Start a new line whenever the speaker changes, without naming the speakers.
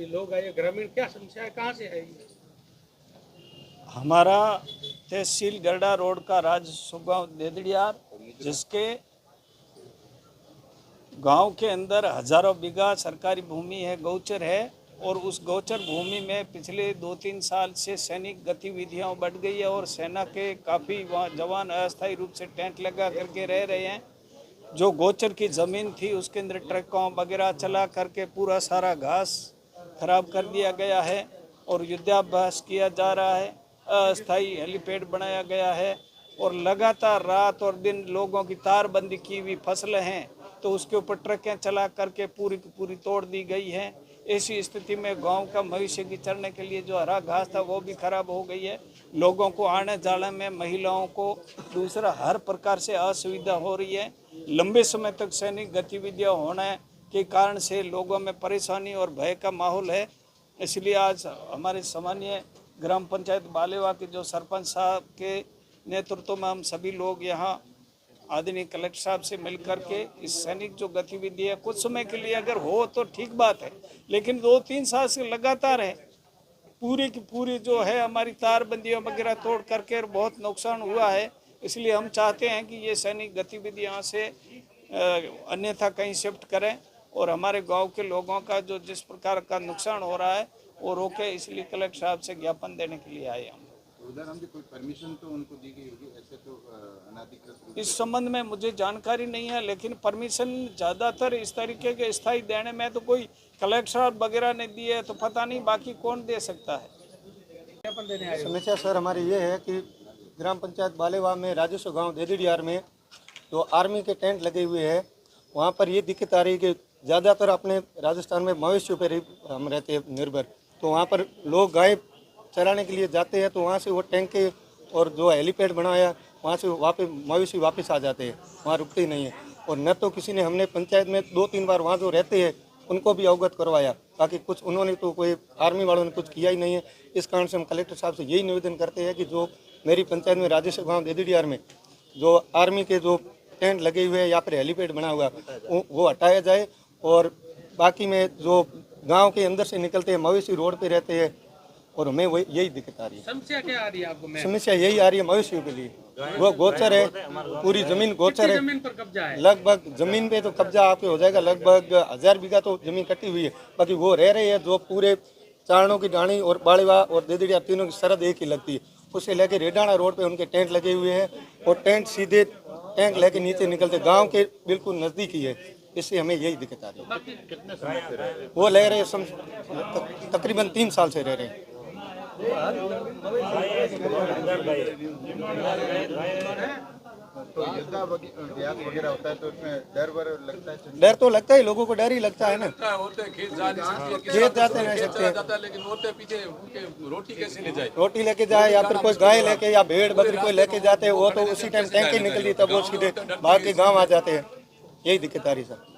जी लोग आए ग्रामीण, क्या समस्या है, कहाँ से है ये?
हमारा तहसील गरडा रोड का राजस्व गाँव देदड़ियार, जिसके गांव के अंदर हजारों बीघा सरकारी भूमि है, गौचर है। और उस गौचर भूमि में पिछले 2-3 साल से सैनिक गतिविधियां बढ़ गई है और सेना के काफ़ी जवान अस्थायी रूप से टेंट लगा करके रह रहे हैं। जो गोचर की ज़मीन थी उसके अंदर ट्रकों वगैरह चला करके पूरा सारा घास खराब कर दिया गया है और युद्धाभ्यास किया जा रहा है। अस्थायी हेलीपैड बनाया गया है और लगातार रात और दिन लोगों की तारबंदी की हुई फसलें हैं तो उसके ऊपर ट्रकें चला करके पूरी की पूरी तोड़ दी गई है। ऐसी स्थिति में गांव का भविष्य की चरने के लिए जो हरा घास था वो भी खराब हो गई है। लोगों को आने जाने में, महिलाओं को दूसरा हर प्रकार से असुविधा हो रही है। लंबे समय तक सैनिक गतिविधियां होने के कारण से लोगों में परेशानी और भय का माहौल है। इसलिए आज हमारे सामान्य ग्राम पंचायत बालेवा के जो सरपंच साहब के नेतृत्व में हम सभी लोग यहाँ आदरणीय कलेक्टर साहब से मिलकर के इस सैनिक जो गतिविधि है कुछ समय के लिए अगर हो तो ठीक बात है, लेकिन 2-3 साल से लगातार है। पूरी की पूरी जो है हमारी तारबंदियां वगैरह तोड़ करके बहुत नुकसान हुआ है। इसलिए हम चाहते हैं कि ये सैनिक गतिविधि यहाँ से अन्यथा कहीं शिफ्ट करें और हमारे गांव के लोगों का जो जिस प्रकार का नुकसान हो रहा है वो रोके। इसलिए कलेक्टर साहब से ज्ञापन देने के लिए आए हम।
उधर हमने कोई परमिशन तो उनको दी गई होगी, ऐसे तो अनाधिकृत
इस संबंध में मुझे जानकारी नहीं है, लेकिन परमिशन ज़्यादातर इस तरीके के स्थायी देने में तो कोई कलेक्टर वगैरह ने दी है तो पता नहीं बाकी कौन दे सकता है।
समस्या सर हमारी ये है कि ग्राम पंचायत बालेवा में राजस्व गांव देदड़ियार में जो आर्मी के टेंट लगे हुए हैं वहाँ पर ये दिक्कत आ रही है कि ज़्यादातर अपने राजस्थान में मवेशियों पर हम रहते हैं निर्भर, तो वहाँ पर लोग गाय चराने के लिए जाते हैं तो वहाँ से वो टैंक के और जो हेलीपैड बनाया वहाँ से वापस मवेशी वापस आ जाते हैं, वहाँ रुकते ही नहीं है। और न तो किसी ने, हमने पंचायत में 2-3 बार वहाँ जो रहते हैं उनको भी अवगत करवाया, ताकि कुछ उन्होंने तो कोई आर्मी वालों ने कुछ किया ही नहीं है। इस कारण से हम कलेक्टर साहब से यही निवेदन करते हैं कि जो मेरी पंचायत में राजस्व गाँव देदड़ियार में जो आर्मी के जो टेंट लगे हुए हैं या फिर हेलीपैड बना हुआ वो हटाया जाए और बाकी में जो गाँव के अंदर से निकलते हैं मवेशी रोड पर रहते हैं और हमें वही यही दिक्कत आ रही है।
समस्या क्या आ रही है आपको?
समस्या यही आ रही है मवेशियों के लिए। वो गोचर है, पूरी जमीन गोचर है।
जमीन पर कब्जा है?
लगभग जमीन पे तो कब्जा आपके हो जाएगा, लगभग 1000 बीघा तो जमीन कटी हुई है। बाकी वो रह रहे हैं जो पूरे चारणों की डाणी और बाड़ेवा और देदड़िया तीनों की सरहद एक ही लगती है। उससे लेके रेडाना रोड पे उनके टेंट लगे हुए हैं और टेंट सीधे टैंक लेके नीचे निकलते गाँव के बिल्कुल नज़दीक ही है। इससे हमें यही दिक्कत आ रही है।
कितने समय से रह रहे?
वो रह रहे तकरीबन 3 साल से रह रहे हैं।
तो युद्धाभ्यास वगैरह होता है तो उसमें डर वर लगता है?
डर तो लगता है, लोगों को डर ही लगता है ना। खेत जाते नहीं सकते,
लेकिन औरतें पीछे उनके रोटी कैसे ले जाए?
रोटी लेके जाए या फिर कोई गाय लेके या भेड़ बकरी कोई लेके जाते हैं वो तो उसी टाइम टैंक ही निकल दी तब वो सीधे भाग के गाँव आ जाते हैं। यही दिक्कत आ रही सर।